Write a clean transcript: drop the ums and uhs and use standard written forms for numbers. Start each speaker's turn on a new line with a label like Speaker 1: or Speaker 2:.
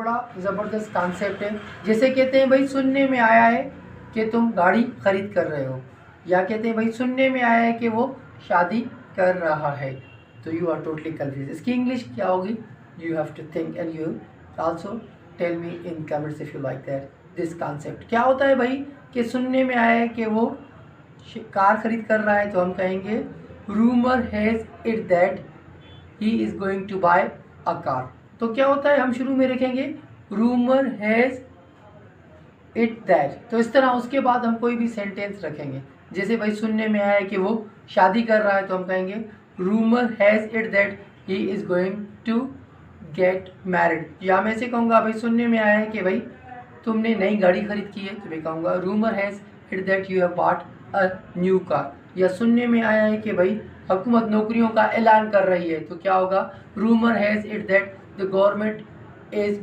Speaker 1: बड़ा ज़बरदस्त कॉन्सेप्ट है। जैसे कहते हैं भाई सुनने में आया है कि तुम गाड़ी खरीद कर रहे हो, या कहते हैं भाई सुनने में आया है कि वो शादी कर रहा है, तो यू आर टोटली कन्फ्यूज। इसकी इंग्लिश क्या होगी? You have to think and you also tell me in comments if you like that this concept. क्या होता है भाई कि सुनने में आया है कि वो कार खरीद कर रहा है, तो हम कहेंगे rumour has it that he is going to buy a car. तो क्या होता है, हम शुरू में रखेंगे रूमर हैज़ इट दैट। तो इस तरह उसके बाद हम कोई भी सेंटेंस रखेंगे। जैसे भाई सुनने में आया है कि वो शादी कर रहा है, तो हम कहेंगे rumour has it that he is going to get married. या मैं से कहूँगा भाई सुनने में आया है कि भाई तुमने नई गाड़ी खरीद की है, तो मैं कहूँगा rumour has it that you have bought a new car. या सुनने में आया है कि भाई हुकूमत नौकरियों का ऐलान कर रही है, तो क्या होगा rumour has it that the government is